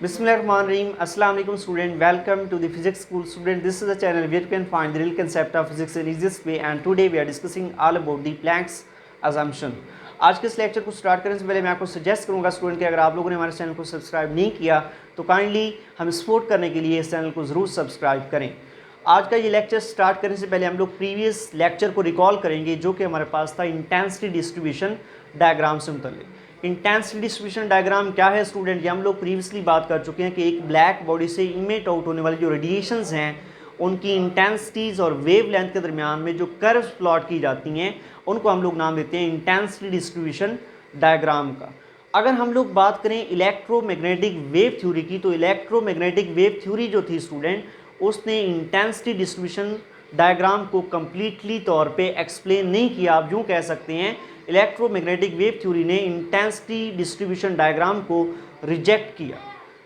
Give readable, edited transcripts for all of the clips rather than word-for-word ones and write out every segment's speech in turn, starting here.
Bismillahirrahmanirrahim. Assalamu alaikum student. Welcome to the physics school student. This is the channel where you can find the real concept of physics in easiest way and today we are discussing all about the Planck's assumption. आज के इस lecture को start करने से पहले मैं आपको suggest करूंगा स्टूडेंट कि अगर आप लोगों ने हमारे चैनल को सब्सक्राइब नहीं किया तो काइंडली हमें सपोर्ट करने के लिए इस चैनल को ज़रूर सब्सक्राइब करें। आज का ये लेक्चर स्टार्ट करने से पहले हम लोग प्रीवियस लेक्चर को रिकॉल करेंगे जो कि हमारे पास था इंटेंसिटी डिस्ट्रीब्यूशन डायग्राम से मुतल्लिक। इंटेंसिटी डिस्ट्रीब्यूशन डायग्राम क्या है स्टूडेंट, ये हम लोग प्रीवियसली बात कर चुके हैं कि एक ब्लैक बॉडी से इमिट आउट होने वाली जो रेडिएशंस हैं उनकी इंटेंसिटीज़ और वेव लेंथ के दरमियान में जो कर्व्स प्लॉट की जाती हैं उनको हम लोग नाम देते हैं इंटेंसिटी डिस्ट्रीब्यूशन डायग्राम का। अगर हम लोग बात करें इलेक्ट्रोमैग्नेटिक वेव थ्योरी की तो इलेक्ट्रोमैग्नेटिक वेव थ्योरी जो थी स्टूडेंट उसने इंटेंसिटी डिस्ट्रीब्यूशन डायग्राम को कम्प्लीटली तौर पे एक्सप्लेन नहीं किया। आप यूँ कह सकते हैं इलेक्ट्रोमैग्नेटिक वेव थ्योरी ने इंटेंसिटी डिस्ट्रीब्यूशन डायग्राम को रिजेक्ट किया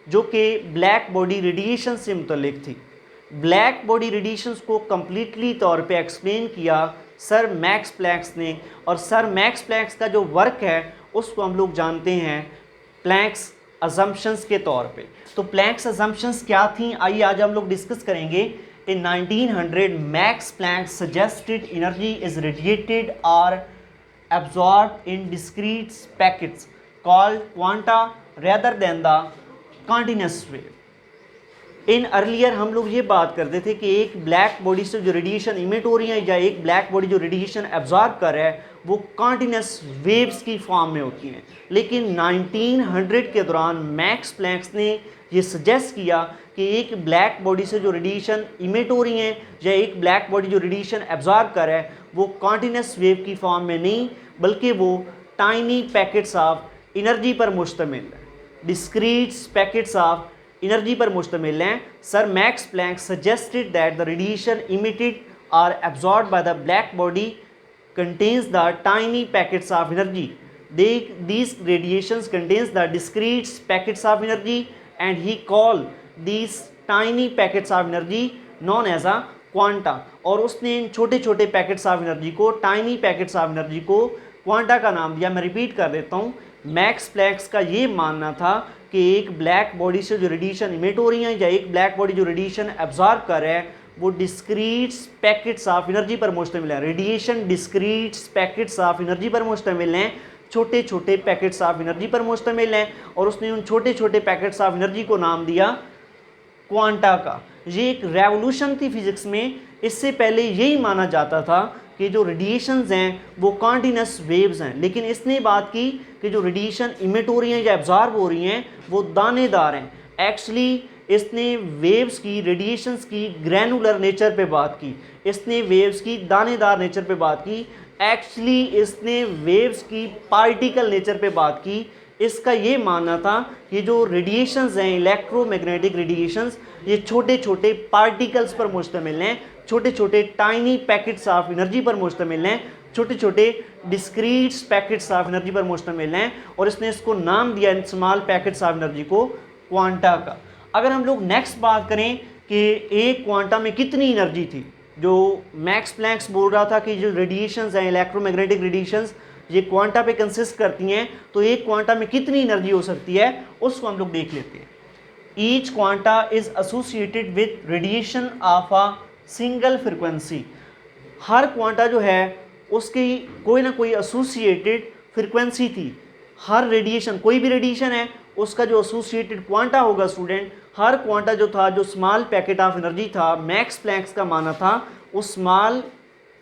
जो कि ब्लैक बॉडी रेडिएशन से मुतल्लिक थी। ब्लैक बॉडी रेडिएशंस को कम्प्लीटली तौर पे एक्सप्लेन किया सर मैक्स प्लैंक्स ने, और सर मैक्स प्लैंक्स का जो वर्क है उसको हम लोग जानते हैं प्लैंक्स अजम्पशंस के तौर पे। तो प्लैंक्स अजम्पशंस क्या थी, आइए आज हम लोग डिस्कस करेंगे। In 1900 Max Planck suggested energy is radiated और absorbed in discrete packets called quanta rather than the continuous wave. In earlier हम लोग ये बात करते थे कि एक ब्लैक बॉडी से जो रेडिएशन इमिट हो रही है या एक ब्लैक बॉडी जो रेडिएशन एब्जॉर्ब कर रहा है वो कॉन्टिन्यूस वेव्स की फॉर्म में होती हैं। लेकिन 1900 के दौरान मैक्स प्लैंक्स ने ये सजेस्ट किया कि एक ब्लैक बॉडी से जो रेडिएशन इमिट हो रही हैं या एक ब्लैक बॉडी जो रेडिएशन एब्जॉर्ब कर रहा है वो कॉन्टिन्यूस वेव की फॉर्म में नहीं बल्कि वो टाइनी पैकेट्स ऑफ एनर्जी पर मुश्तमिल है, डिस्क्रीट पैकेट्स ऑफ एनर्जी पर मुश्तमिल हैं। Sir Max Planck suggested that the radiation emitted और absorbed by the black body contains the tiny packets of energy. These radiations contains the discrete packets of energy and he called these tiny packets of energy known as a quanta. और उसने इन छोटे छोटे packets of energy को tiny packets of energy को quanta का नाम दिया। मैं रिपीट कर देता हूँ, मैक्स प्लैंक का ये मानना था कि एक ब्लैक बॉडी से जो रेडिएशन इमिट हो रही है या एक ब्लैक बॉडी जो रेडिएशन एब्जॉर्ब कर रहा है वो डिस्क्रीट पैकेट्स ऑफ एनर्जी पर मुश्तमिल है। Radiation discrete packets of energy पर मुश्तमिल हैं, छोटे छोटे पैकेट्स ऑफ एनर्जी पर मुश्तमिल हैं, और उसने उन छोटे छोटे पैकेट्स ऑफ एनर्जी को नाम दिया क्वांटा का। ये एक रेवोल्यूशन थी फिजिक्स में। इससे पहले यही माना जाता था कि जो रेडिएशंस हैं वो कॉन्टिन्यूस वेव्स हैं, लेकिन इसने बात की कि जो रेडिएशन इमिट हो रही हैं या एब्जॉर्ब हो रही हैं वो दानेदार हैं। एक्चुअली इसने वेव्स की रेडिएशंस की ग्रैनुलर नेचर पे बात की, इसने वेव्स की दानेदार नेचर पे बात की, एक्चुअली इसने वेव्स की पार्टिकल नेचर पे बात की। इसका ये मानना था कि जो रेडिएशंस हैं इलेक्ट्रोमैग्नेटिक रेडिएशंस ये छोटे छोटे पार्टिकल्स पर मुश्तमिल हैं, छोटे छोटे टाइनी पैकेट्स ऑफ एनर्जी पर मुश्तमिल हैं, छोटे छोटे डिस्क्रीट पैकेट्स ऑफ एनर्जी पर मुश्तमिल हैं, और इसने इसको नाम दिया in small packets of energy को क्वांटा का। अगर हम लोग नेक्स्ट बात करें कि एक क्वांटा में कितनी एनर्जी थी, जो मैक्स प्लैंक्स बोल रहा था कि जो रेडिएशंस हैं इलेक्ट्रोमैग्नेटिक रेडिएशंस ये क्वांटा पे कंसिस्ट करती हैं, तो एक क्वांटा में कितनी एनर्जी हो सकती है उसको हम लोग देख लेते हैं। Each quanta is associated with radiation of a single frequency. Her quanta जो है उसकी कोई ना कोई एसोसिएटेड फ्रिक्वेंसी थी। हर रेडिएशन, कोई भी रेडिएशन है उसका जो एसोसिएटेड क्वांटा होगा स्टूडेंट, हर क्वांटा जो था जो स्मॉल पैकेट ऑफ एनर्जी था मैक्स प्लैंक्स का माना था उस स्मॉल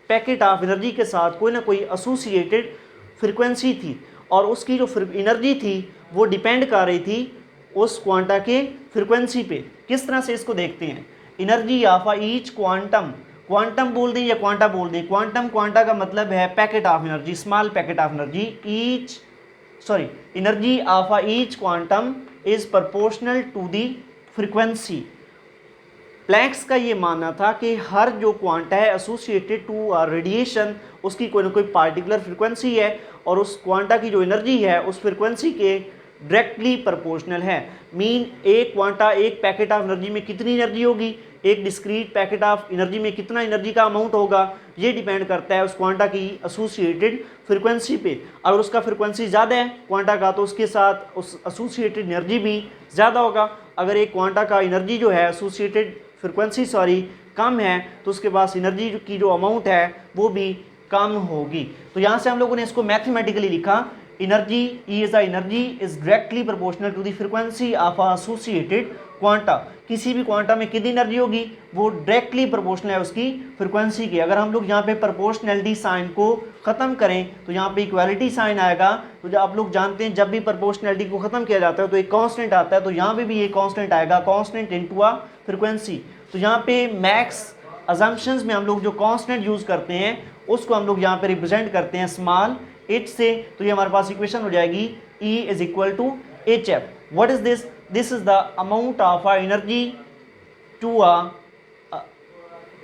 पैकेट ऑफ एनर्जी के साथ कोई ना कोई एसोसिएटेड फ्रिक्वेंसी थी, और उसकी जो एनर्जी थी वो डिपेंड कर रही थी उस क्वांटा के फ्रिक्वेंसी पे। किस तरह से इसको देखते हैं, energy of each quantum, quantum बोल दें या क्वांटा बोल दें, क्वांटम क्वांटा का मतलब है packet of energy, small packet of energy. Energy of each quantum is proportional to the frequency. Planck's का ये मानना था कि हर जो क्वांटा है एसोसिएटेड टू रेडिएशन उसकी कोई ना कोई पार्टिकुलर फ्रीक्वेंसी है और उस क्वांटा की जो एनर्जी है उस फ्रीक्वेंसी के डायरेक्टली प्रोपोर्शनल है। मीन एक क्वांटा एक पैकेट ऑफ एनर्जी में कितनी एनर्जी होगी, एक डिस्क्रीट पैकेट ऑफ एनर्जी में कितना एनर्जी का अमाउंट होगा, ये डिपेंड करता है उस क्वांटा की एसोसिएटेड फ्रिक्वेंसी पे। अगर उसका फ्रिक्वेंसी ज़्यादा है क्वांटा का तो उसके साथ उस एसोसिएटेड एनर्जी भी ज़्यादा होगा। अगर एक क्वांटा का एनर्जी जो है एसोसिएटेड फ्रिक्वेंसी कम है तो उसके पास एनर्जी की जो अमाउंट है वो भी कम होगी। तो यहाँ से हम लोगों ने इसको मैथमेटिकली लिखा, energy E is the energy is directly proportional to the frequency of associated quanta. किसी भी क्वांटा में कितनी एनर्जी होगी वो डायरेक्टली प्रोपोर्शनल है उसकी फ्रीक्वेंसी की। अगर हम लोग यहाँ पे प्रोपोर्शनलिटी साइन को ख़त्म करें तो यहाँ पे इक्वालिटी साइन आएगा। तो जब आप लोग जानते हैं जब भी प्रोपोर्शनलिटी को ख़त्म किया जाता है तो एक कांस्टेंट आता है, तो यहाँ पे भी ये कांस्टेंट आएगा, कांस्टेंट इनटू अ फ्रीक्वेंसी। तो यहाँ पे मैक्स अजम्पशंस में हम लोग जो कांस्टेंट यूज़ करते हैं उसको हम लोग यहाँ पे रिप्रेजेंट करते हैं स्मॉल h से। तो ये हमारे पास इक्वेशन हो जाएगी E is equal to H F. What is this? This is the amount of energy to a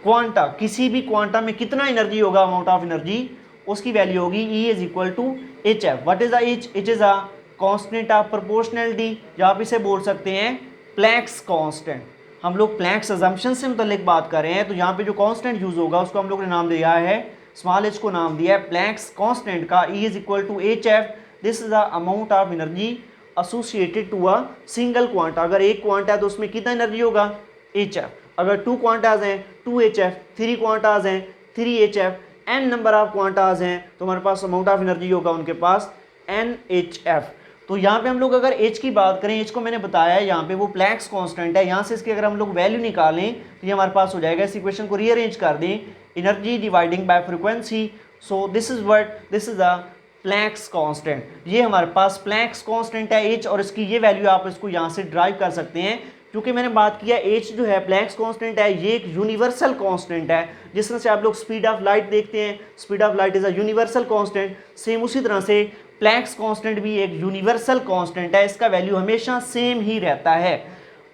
quanta. किसी भी क्वांटा में कितना एनर्जी होगा, अमाउंट ऑफ एनर्जी, उसकी वैल्यू होगी E is equal to H F. What is the H? It is a constant of proportionality, या आप इसे बोल सकते हैं प्लैंक्स कांस्टेंट। हम लोग प्लैंक्स अजम्पशन से मुतल्लिक बात कर रहे हैं, तो यहाँ पे जो कांस्टेंट यूज होगा उसको हम लोग ने नाम दिया है, स्मॉल एच को नाम दिया है प्लैंक्स कांस्टेंट का। E is equal to H F. This is the amount of energy associated to a single quanta. अगर एक क्वांटा है तो उसमें कितना एनर्जी होगा, एच एफ। अगर 2 क्वांटाज हैं 2 एच एफ, 3 क्वांटाज हैं 3 h f, n number of quantas हैं तो हमारे पास अमाउंट ऑफ एनर्जी होगा उनके पास एन एच एफ। तो यहाँ पे हम लोग अगर h की बात करें, h को मैंने बताया है यहाँ पे वो प्लैंक्स कांस्टेंट है, यहाँ से इसकी अगर हम लोग वैल्यू निकालें तो ये हमारे पास हो जाएगा। इस इक्वेशन को रीअरेंज कर दें, energy dividing by frequency, so this is what, this is the planks constant. ये हमारे पास प्लैंक्स कांस्टेंट है h, और इसकी ये वैल्यू आप इसको यहाँ से ड्राइव कर सकते हैं। क्योंकि मैंने बात किया h जो है प्लैंक्स कांस्टेंट है, ये एक यूनिवर्सल कांस्टेंट है। जिस तरह से आप लोग स्पीड ऑफ लाइट देखते हैं, speed of light is a universal constant, same उसी तरह से प्लैंक्स कांस्टेंट भी एक यूनिवर्सल कांस्टेंट है। इसका वैल्यू हमेशा सेम ही रहता है,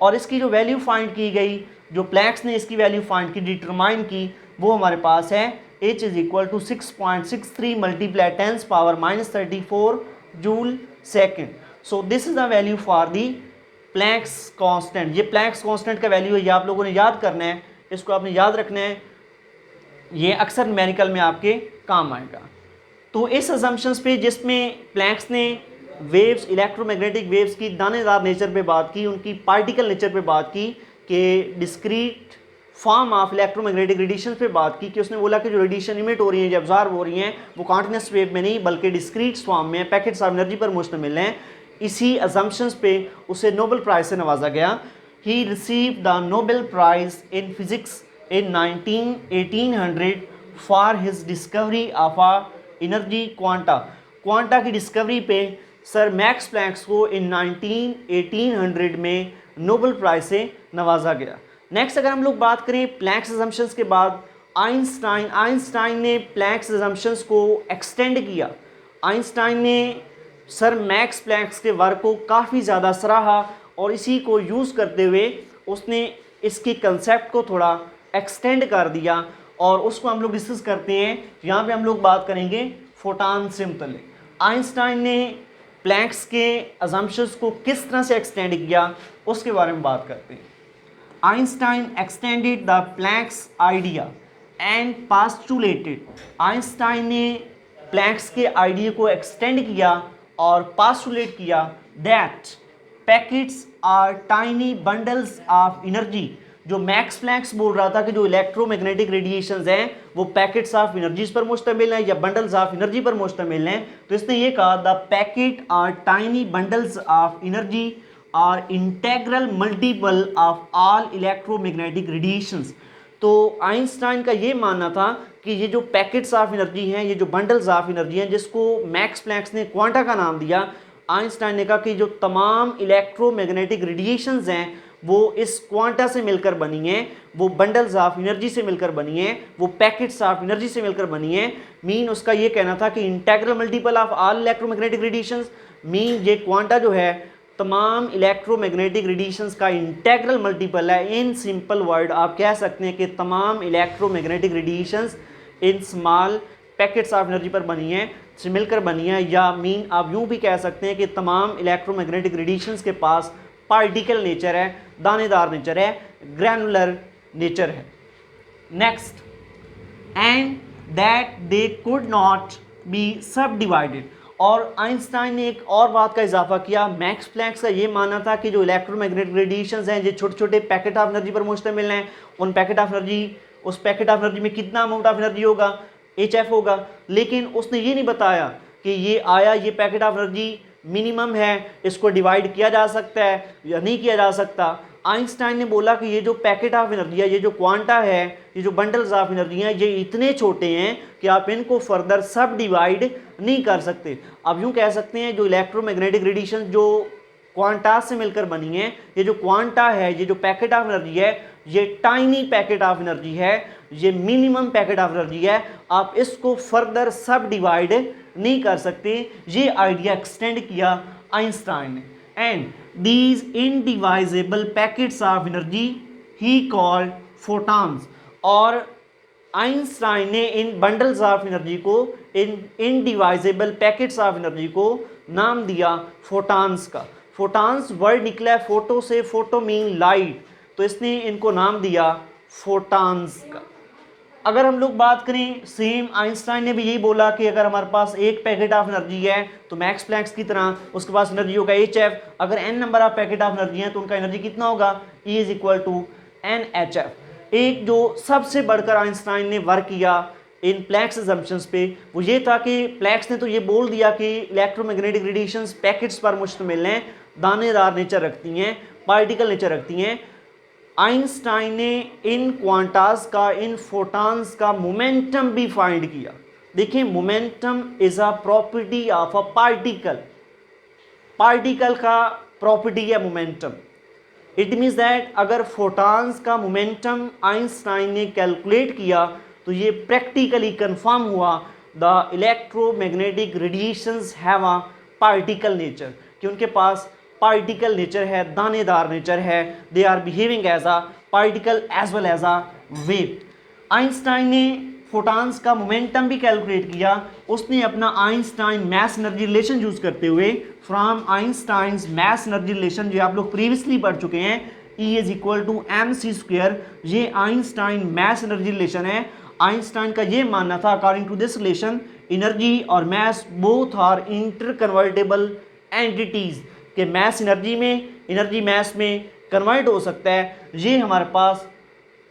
और इसकी जो वैल्यू फाइंड की गई, जो प्लैंक्स ने इसकी वैल्यू फाइंड की, डिटरमाइन की, वो हमारे पास है h is equal to 6.63 multiply 10 power -34 joule second. So this is the value for the Planck's constant. ये प्लैंक्स कांस्टेंट का वैल्यू है, ये आप लोगों ने याद करना है, इसको आपने याद रखना है, ये अक्सर न्यूमेरिकल में आपके काम आएगा। तो इस असम्पशंस पे जिसमें प्लैंक्स ने वेव्स, इलेक्ट्रोमैग्नेटिक वेव्स की दानेदार नेचर पे बात की, उनकी पार्टिकल नेचर पे बात की, कि discrete form of electromagnetic radiation पे बात की, कि उसने बोला कि जो रेडिएशन इमिट हो रही हैं, जो एब्जॉर्ब हो रही हैं, वो कॉन्टिन्यूस वेव में नहीं बल्कि डिस्क्रीट फॉर्म में, पैकेट्स ऑफ एनर्जी पर मुश्तमिल हैं। इसी असम्पशंस पे उसे नोबेल प्राइज़ से नवाजा गया। He received the Nobel prize in physics in 1800 for his discovery of a energy quanta. Quanta की डिस्कवरी पे सर मैक्स प्लैंक्स को इन 1800 में नोबेल प्राइज़ से नवाजा गया। नेक्स्ट अगर हम लोग बात करें प्लैंक्स असम्पशंस के बाद, आइंस्टाइन ने प्लैंक्स असम्पशंस को एक्सटेंड किया। आइंस्टाइन ने सर मैक्स प्लैंक्स के वर्क को काफ़ी ज़्यादा सराहा, और इसी को यूज़ करते हुए उसने इसकी कंसेप्ट को थोड़ा एक्सटेंड कर दिया, और उसको हम लोग डिस्कस करते हैं। यहाँ पे हम लोग बात करेंगे फोटान से मुतल्लिक। आइंस्टाइन ने प्लैंक्स के असम्पशंस को किस तरह से एक्सटेंड किया उसके बारे में बात करते हैं। Einstein extended the Planck's idea and postulated. Einstein ने प्लैंक्स के आइडिया को एक्सटेंड किया और पास्टुलेट किया that packets are tiny bundles of energy. जो मैक्स प्लैंक्स बोल रहा था कि जो इलेक्ट्रोमैग्नेटिक रेडिएशंस हैं वो पैकेट्स ऑफ एनर्जीज पर मुश्तमिल हैं या बंडल्स ऑफ एनर्जी पर मुश्तमिल हैं, तो इसने ये कहा the packet are tiny bundles of energy are integral multiple of all electromagnetic radiations. तो आइंस्टाइन का ये मानना था कि ये जो पैकेट्स ऑफ एनर्जी हैं, ये जो बंडल्स ऑफ एनर्जी हैं, जिसको मैक्स प्लैंक्स ने क्वांटा का नाम दिया, आइंस्टाइन ने कहा कि जो तमाम इलेक्ट्रोमैग्नेटिक रेडिएशंस हैं वो इस क्वांटा से मिलकर बनी हैं, वो बंडल्स ऑफ एनर्जी से मिलकर बनी हैं, वो पैकेट्स ऑफ एनर्जी से मिलकर बनी हैं। मीन उसका ये कहना था कि integral multiple of all electromagnetic radiations, mean ये क्वांटा जो है तमाम इलेक्ट्रोमैग्नेटिक रेडिएशंस का इंटेग्रल मल्टीपल है। इन सिंपल वर्ड आप कह सकते हैं कि तमाम electromagnetic radiations in small packets of energy पर बनी हैं, से मिलकर बनी है, या मीन आप यूँ भी कह सकते हैं कि तमाम इलेक्ट्रोमैग्नेटिक रेडिएशंस के पास पार्टिकल नेचर है, दानेदार नेचर है, ग्रैनुलर नेचर है। Next, and that they could not be सब डिवाइडेड। और आइंस्टाइन ने एक और बात का इजाफा किया। मैक्स प्लैंक का ये मानना था कि जो इलेक्ट्रोमैग्नेटिक रेडिएशंस हैं, जो छोटे छोटे पैकेट ऑफ एनर्जी पर मुश्तमिल हैं, उन पैकेट ऑफ एनर्जी, उस पैकेट ऑफ एनर्जी में कितना अमाउंट ऑफ एनर्जी होगा, HF होगा। लेकिन उसने ये नहीं बताया कि ये आया, ये पैकेट ऑफ एनर्जी मिनिमम है, इसको डिवाइड किया जा सकता है या नहीं किया जा सकता। आइंस्टाइन ने बोला कि ये जो पैकेट ऑफ एनर्जी है, ये जो क्वांटा है, ये जो बंडल्स ऑफ एनर्जी हैं, ये इतने छोटे हैं कि आप इनको फर्दर सब डिवाइड नहीं कर सकते। अब यूँ कह सकते हैं जो इलेक्ट्रोमैग्नेटिक रेडिएशन जो क्वांटा से मिलकर बनी है, ये जो क्वांटा है, ये जो पैकेट ऑफ एनर्जी है, ये टाइनी पैकेट ऑफ एनर्जी है, ये मिनिमम पैकेट ऑफ एनर्जी है, आप इसको फर्दर सब डिवाइड नहीं कर सकते। ये आइडिया एक्सटेंड किया आइंस्टाइन ने। And these indivisible packets of energy he called photons. और आइंस्टाइन ने इन बंडल्स ऑफ एनर्जी को, इन इनडिवाइजेबल पैकेट्स ऑफ एनर्जी को नाम दिया फोटॉन्स का। फोटॉन्स वर्ड निकला है फोटो से, फोटो मीन लाइट, तो इसने इनको नाम दिया फोटॉन्स का। अगर हम लोग बात करें, सेम आइंस्टाइन ने भी यही बोला कि अगर हमारे पास एक पैकेट ऑफ एनर्जी है तो मैक्स प्लैंक की तरह उसके पास एनर्जी होगा HF। अगर n number of packet of energy है तो उनका एनर्जी कितना होगा, E is equal to NHF। एक जो सबसे बढ़कर आइंस्टाइन ने वर्क किया इन प्लैंक्स असम्पशंस पे, वो ये था कि प्लैंक्स ने तो ये बोल दिया कि इलेक्ट्रोमैग्नेटिक रेडिएशंस पैकेट्स पर मुश्तमिल हैं, दानेदार नेचर रखती हैं, पार्टिकल नेचर रखती हैं। आइंस्टाइन ने इन क्वांटास का, इन फोटॉन्स का मोमेंटम भी फाइंड किया। देखिए, momentum is a property of a particle. Particle का प्रॉपर्टी है मोमेंटम। इट मीन्स दैट अगर फोटॉन्स का मोमेंटम आइंस्टाइन ने कैलकुलेट किया तो ये प्रैक्टिकली कंफर्म हुआ the electromagnetic radiations have a particle nature, कि उनके पास पार्टिकल नेचर है, दानेदार नेचर है। They are behaving as a particle as well as a wave. Einstein ने फोटॉन्स का मोमेंटम भी कैलकुलेट किया। उसने अपना Einstein mass energy relation use करते हुए, from Einstein's mass energy relation जो आप लोग प्रीवियसली पढ़ चुके हैं, E is equal to mc², ये आइंस्टाइन मैस एनर्जी रिलेशन है। आइंस्टाइन का ये मानना था, according to this relation, energy और mass both are interconvertible entities, कि मैस एनर्जी में, एनर्जी मैस में कन्वर्ट हो सकता है। ये हमारे पास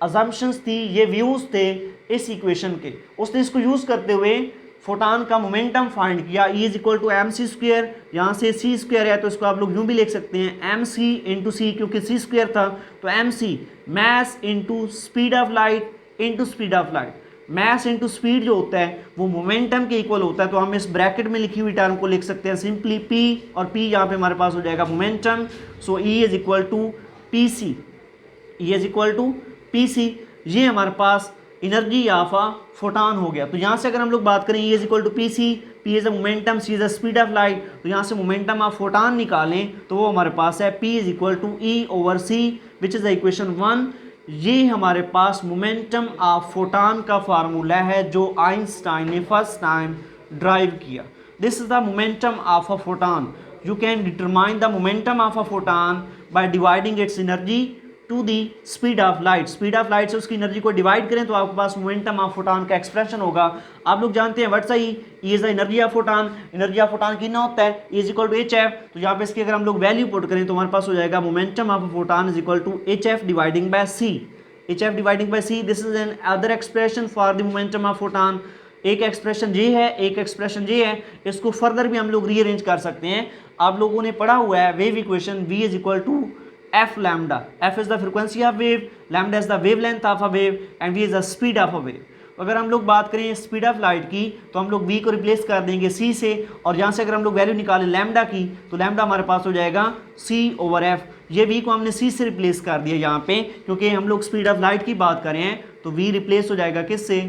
अजम्पशंस थी, ये व्यूज़ थे इस इक्वेशन के। उसने इसको यूज़ करते हुए फोटॉन का मोमेंटम फाइंड किया। E is equal to mc², यहाँ से c² है तो इसको आप लोग यूँ भी लिख सकते हैं mc इंटू सी, क्योंकि c² था तो mc mass into speed of light into speed of light. Mass into speed जो होता है वो मोमेंटम के इक्वल होता है, तो हम इस ब्रैकेट में लिखी हुई टर्म को लिख सकते हैं सिंपली P, और P यहाँ पे हमारे पास हो जाएगा momentum. So E is equal to PC, E is equal to PC। ये हमारे पास एनर्जी ऑफ अ फोटॉन हो गया। तो यहाँ से अगर हम लोग बात करें, E is equal to PC, P is a momentum, C is a speed of light, तो यहाँ से मोमेंटम ऑफ फोटॉन निकालें तो वो हमारे पास है P is equal to E/C, which is the equation 1। ये हमारे पास मोमेंटम ऑफ फोटॉन का फार्मूला है जो आइंस्टाइन ने फर्स्ट टाइम ड्राइव किया। This is the momentum of a photon. You can determine the momentum of a photon by dividing its energy to the speed of light. Speed of light से उसकी energy को divide करें तो आपके पास momentum of photon का expression होगा। आप लोग जानते हैं what's E is the energy of photon. Energy of photon कितना होता है, E is equal to HF। तो यहाँ पे इसकी अगर हम लोग वैल्यू पुट करें तो हमारे पास हो जाएगा momentum of photon is equal to HF dividing by C। HF dividing by C, this is N other expression for the momentum of photon. एक एक्सप्रेशन ये है, एक एक्सप्रेशन ये है। इसको फर्दर भी हम लोग रीअरेंज कर सकते हैं। आप लोगों ने पढ़ा हुआ है wave equation, V is equal to f lambda. F is the frequency of wave, lambda is the wavelength of a wave and v is the speed of a wave. अगर हम लोग बात करें स्पीड ऑफ लाइट की तो हम लोग v को रिप्लेस कर देंगे c से, और यहाँ से अगर हम लोग वैल्यू निकालें लैम्डा की तो लैम्डा हमारे पास हो जाएगा c/f। ये v को हमने c से रिप्लेस कर दिया यहाँ पे, क्योंकि हम लोग स्पीड ऑफ लाइट की बात कर रहे हैं तो v रिप्लेस हो जाएगा किससे,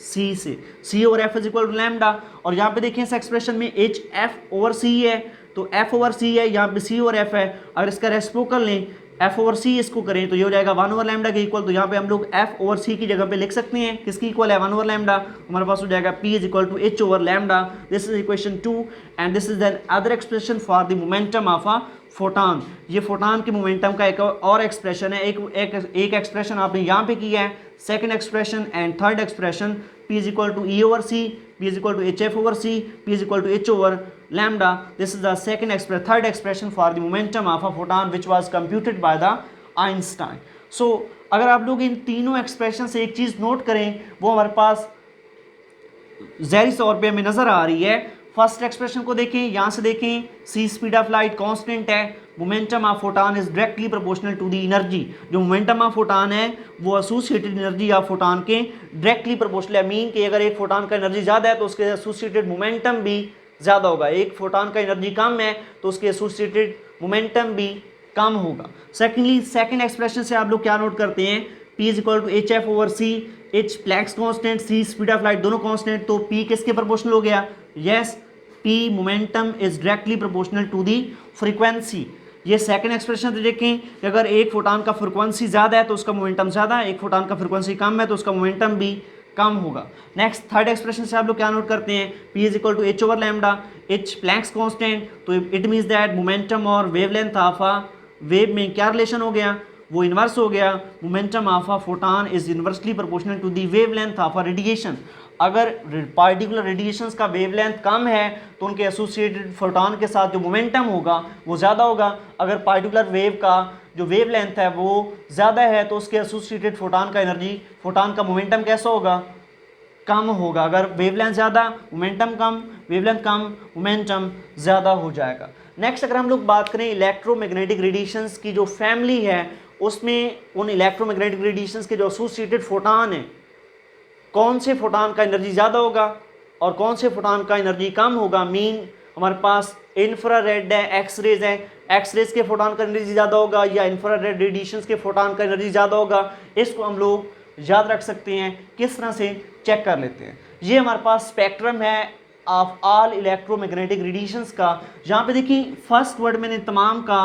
c से। c/f is equal to lambda. और यहाँ पे देखिए इस एक्सप्रेशन में hf/c है, तो f/c है, यहाँ पे c/f है। अगर इसका रेसिप्रोकल लें, f/c इसको करें तो ये हो जाएगा 1/लैम्डा के इक्वल। तो यहाँ पे हम लोग f/c की जगह पे लिख सकते हैं किसकी इक्वल है, 1/लैम्डा। हमारे पास हो जाएगा p इज इक्वल टू h/लैम्डा। This is equation 2 and this is N other expression for the momentum of a photon, ये फोटान के मोमेंटम का एक और एक्सप्रेशन है। एक एक्सप्रेशन आपने यहाँ पे किया है, second expression and third expression, P is equal to E over C, P is equal to H F over C, P is equal to H over lambda. This is the third expression for the momentum of a photon which was computed by the Einstein. So अगर आप लोग इन तीनों expression से एक चीज़ note करें, वो हमारे पास ज़ाहिर तौर पे हमें नज़र आ रही है। फर्स्ट एक्सप्रेशन को देखें, यहाँ से देखें, C speed of light constant है, momentum of photon is directly proportional to the energy. जो मोमेंटम ऑफ फोटान है वो एसोसिएटेड एनर्जी ऑफ फोटान के डायरेक्टली प्रोपोर्शनल है। मीन कि अगर एक फोटान का एनर्जी ज़्यादा है तो उसके एसोसिएटेड मोमेंटम भी ज़्यादा होगा, एक फोटान का एनर्जी कम है तो उसके एसोसिएटेड मोमेंटम भी कम होगा। सेकेंडली, सेकेंड एक्सप्रेशन से आप लोग क्या नोट करते हैं, P is equal to H F over C, H Planck's constant, C speed of light, दोनों कांस्टेंट, तो P किसके प्रोपोर्शनल हो गया, yes, P momentum is directly proportional to the frequency. ये सेकंड एक्सप्रेशन देखें कि अगर एक फोटान का फ्रीक्वेंसी ज़्यादा है तो उसका मोमेंटम ज़्यादा है, एक फोटान का फ्रीक्वेंसी कम है तो उसका मोमेंटम भी कम होगा। नेक्स्ट थर्ड एक्सप्रेशन से आप लोग क्या नोट करते हैं, P is equal to H over lambda, H Planck's constant, तो इट मीन्स दैट मोमेंटम और वेवलेंथ ऑफ अ वेव में क्या रिलेशन हो गया, वो इन्वर्स हो गया। Momentum of a photon is inversely proportional to the wavelength of a radiation. अगर पार्टिकुलर रेडिएशंस का वेवलेंथ कम है तो उनके एसोसिएटेड फोटान के साथ जो मोमेंटम होगा वो ज़्यादा होगा। अगर पार्टिकुलर वेव का जो वेवलेंथ है वो ज़्यादा है तो उसके एसोसिएटेड फोटान का एनर्जी, फोटान का मोमेंटम कैसा होगा, कम होगा। अगर वेवलेंथ ज़्यादा, मोमेंटम कम, वेवलेंथ कम, मोमेंटम ज़्यादा हो जाएगा। नेक्स्ट अगर हम लोग बात करें इलेक्ट्रोमैग्नेटिक रेडिएशंस की जो फैमिली है, उसमें उन इलेक्ट्रोमैग्नेटिक रेडिएशंस के जो एसोसिएटेड फोटान हैं, कौन से फोटान का एनर्जी ज़्यादा होगा और कौन से फोटान का एनर्जी कम होगा। मीन हमारे पास इंफ्रारेड है, एक्सरेज है, एक्सरेज के फोटान का एनर्जी ज़्यादा होगा या इंफ्रारेड रेडिएशंस के फोटान का एनर्जी ज़्यादा होगा। इसको हम लोग याद रख सकते हैं, किस तरह से चेक कर लेते हैं। ये हमारे पास स्पेक्ट्रम है ऑफ ऑल इलेक्ट्रोमैग्नेटिक रेडिएशंस का। यहाँ पे देखिए फर्स्ट वर्ड मैंने तमाम का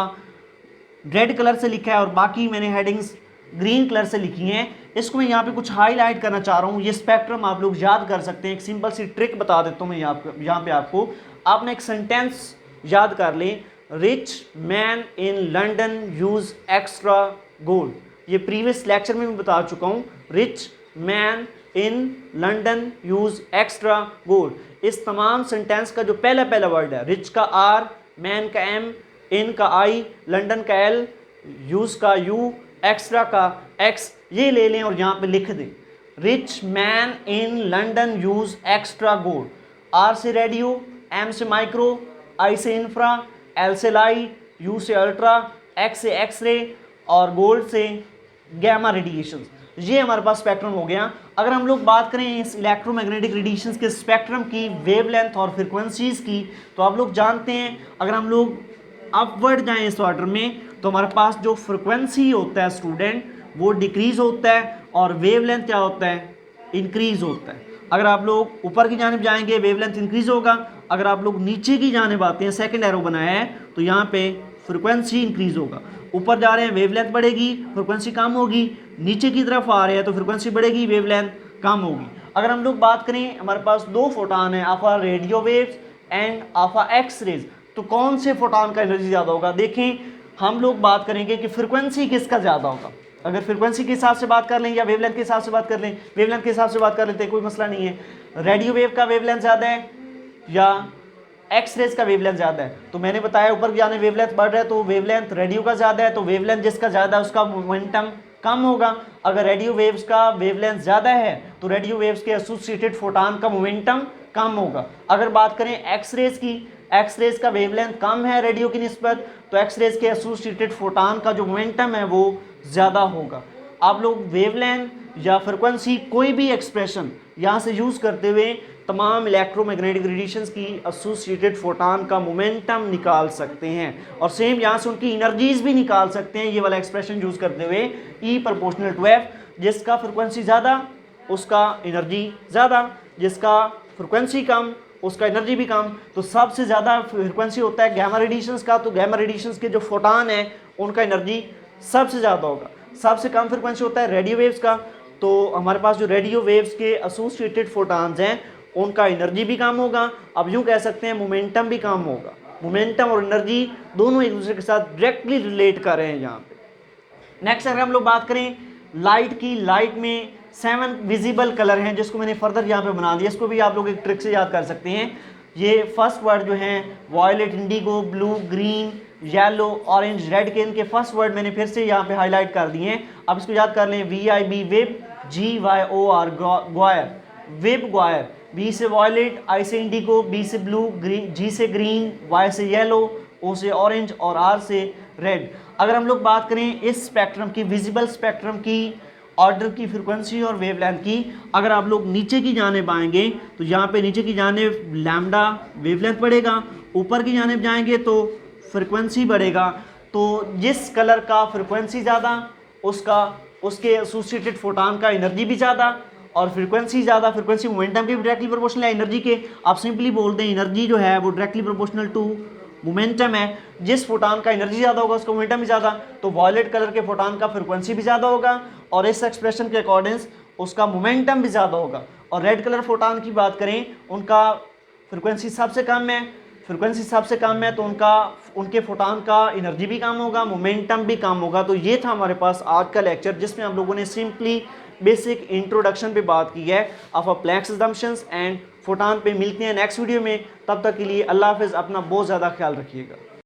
रेड कलर से लिखा है और बाकी मैंने हेडिंग्स ग्रीन कलर से लिखी हैं। इसको मैं यहाँ पे कुछ हाईलाइट करना चाह रहा हूँ। ये स्पेक्ट्रम आप लोग याद कर सकते हैं। एक सिंपल सी ट्रिक बता देता हूँ मैं यहाँ पे आपको। आपने एक सेंटेंस याद कर लें, rich man in London use extra gold. ये प्रीवियस लेक्चर में मैं बता चुका हूँ, rich man in London use extra gold. इस तमाम सेंटेंस का जो पहला वर्ड है, रिच का R, मैन का M, इन का I, लंदन का L, यूज का U, एक्स्ट्रा का X, ये ले लें और यहाँ पे लिख दें, rich man in London use extra gold. R से रेडियो, M से माइक्रो, I से इंफ्रा, L से लाइट, U से अल्ट्रा, X से एक्सरे और गोल्ड से गैमा रेडिएशन। ये हमारे पास स्पेक्ट्रम हो गया। अगर हम लोग बात करें इस इलेक्ट्रोमैग्नेटिक रेडिएशंस के स्पेक्ट्रम की, वेवलेंथ और फ्रिक्वेंसीज की, तो आप लोग जानते हैं अगर हम लोग अपवर्ड जाएं इस ऑर्डर में तो हमारे पास जो फ्रिक्वेंसी होता है स्टूडेंट वो डिक्रीज होता है और वेवलेंथ क्या होता है, इंक्रीज होता है। अगर आप लोग ऊपर की जानिब जाएंगे वेवलेंथ इंक्रीज होगा, अगर आप लोग नीचे की जानिब आते हैं, सेकंड एरो बनाया है, तो यहाँ पे फ्रिक्वेंसी इंक्रीज होगा। ऊपर जा रहे हैं वेवलेंथ बढ़ेगी, फ्रिक्वेंसी कम होगी, नीचे की तरफ आ रहे हैं तो फ्रिक्वेंसी बढ़ेगी, वेवलेंथ कम होगी। अगर हम लोग बात करें, हमारे पास दो फोटान है, आफा रेडियो वेव्स एंड आफा एक्स रेज, तो कौन से फोटान का एनर्जी ज़्यादा होगा। देखें हम लोग बात करेंगे कि फ्रिक्वेंसी किसका ज़्यादा होगा। अगर फ्रिक्वेंसी के हिसाब से बात कर लें या वेवलेंथ के हिसाब से बात कर लें, वेवलेंथ के हिसाब से बात कर लेते हैं, कोई मसला नहीं है। रेडियो वेव का वेवलेंथ ज़्यादा है या एक्स रेज का वेवलेंथ ज़्यादा है, तो मैंने बताया ऊपर जाने वेवलेंथ बढ़ रहा है तो वेवलेंथ रेडियो का ज़्यादा है, तो वेवलेंथ जिसका ज़्यादा है उसका मोमेंटम कम होगा। अगर रेडियो वेव्स का वेवलेंथ ज़्यादा है तो रेडियो वेव्स के एसोसिएटेड फोटान का मोमेंटम कम होगा। अगर बात करें एक्स रेज की, एक्स रेज का वेवलेंथ कम है रेडियो की निस्बत, तो एक्स रेज के एसोसिएटेड फोटान का जो मोमेंटम है वो ज़्यादा होगा। आप लोग वेवलेंथ या फ्रिक्वेंसी कोई भी एक्सप्रेशन यहाँ से यूज़ करते हुए तमाम इलेक्ट्रोमैग्नेटिक रेडिएशंस की एसोसिएटेड फोटान का मोमेंटम निकाल सकते हैं और सेम यहाँ से उनकी एनर्जीज भी निकाल सकते हैं। ये वाला एक्सप्रेशन यूज़ करते हुए E प्रोपोर्शनल टू F, जिसका फ्रिक्वेंसी ज़्यादा उसका एनर्जी ज़्यादा, जिसका फ्रिक्वेंसी कम उसका एनर्जी भी कम। तो सबसे ज़्यादा फ्रिक्वेंसी होता है गैमा रेडिएशंस का, तो गैमा रेडिएशंस के जो फोटान हैं उनका एनर्जी सबसे ज़्यादा होगा। सबसे कम फ्रिक्वेंसी होता है रेडियो वेव्स का, तो हमारे पास जो रेडियो वेव्स के एसोसिएटेड फोटान्स हैं उनका एनर्जी भी कम होगा। अब यूँ कह सकते हैं मोमेंटम भी कम होगा। मोमेंटम और एनर्जी दोनों एक दूसरे के साथ डायरेक्टली रिलेट कर रहे हैं यहाँ पे। नेक्स्ट अगर हम लोग बात करें लाइट की, लाइट में 7 विजिबल कलर हैं जिसको मैंने फर्दर यहाँ पे बना दिया, इसको भी आप लोग एक ट्रिक से याद कर सकते हैं। ये फर्स्ट वर्ड जो हैं violet, indigo, blue, green, yellow, orange, red के इनके फर्स्ट वर्ड मैंने फिर से यहाँ पे हाईलाइट कर दिए हैं। अब इसको याद कर लें, VIB विब, GYOR ग्वायर, विब ग्वायर, V से वायलेट, I से इंडिगो, B से ब्लू, G से ग्रीन, Y से येलो, O से ऑरेंज और R से रेड। अगर हम लोग बात करें इस स्पेक्ट्रम की, विजिबल स्पेक्ट्रम की, ऑर्डर की, फ्रीक्वेंसी और वेवलेंथ की, अगर आप लोग नीचे की जानिब आएंगे तो यहाँ पे नीचे की जानिब लैम्डा वेवलेंथ बढ़ेगा, ऊपर की जानिब जाएंगे तो फ्रीक्वेंसी बढ़ेगा। तो जिस कलर का फ्रीक्वेंसी ज़्यादा उसके एसोसिएटेड फोटॉन का एनर्जी भी ज़्यादा, और फ्रीक्वेंसी ज़्यादा, फ्रीक्वेंसी मोमेंटम के डायरेक्टली प्रोपोर्शनल है एनर्जी के। आप सिंपली बोल दें एनर्जी जो है वो डायरेक्टली प्रोपोर्शनल टू मोमेंटम है। जिस फोटॉन का एनर्जी ज़्यादा होगा उसका मोमेंटम भी ज़्यादा, तो वॉयलेट कलर के फोटॉन का फ्रीक्वेंसी भी ज़्यादा होगा और इस एक्सप्रेशन के अकॉर्डिंग उसका मोमेंटम भी ज़्यादा होगा। और रेड कलर फोटॉन की बात करें, उनका फ्रीक्वेंसी सबसे कम है, तो उनके फोटॉन का एनर्जी भी कम होगा, मोमेंटम भी कम होगा। तो ये था हमारे पास आज का लेक्चर जिसमें हम लोगों ने सिंपली बेसिक इंट्रोडक्शन पे बात की है of Planck's assumptions and photon पे। मिलते हैं नेक्स्ट वीडियो में, तब तक के लिए अल्लाह हाफिज़, अपना बहुत ज़्यादा ख्याल रखिएगा।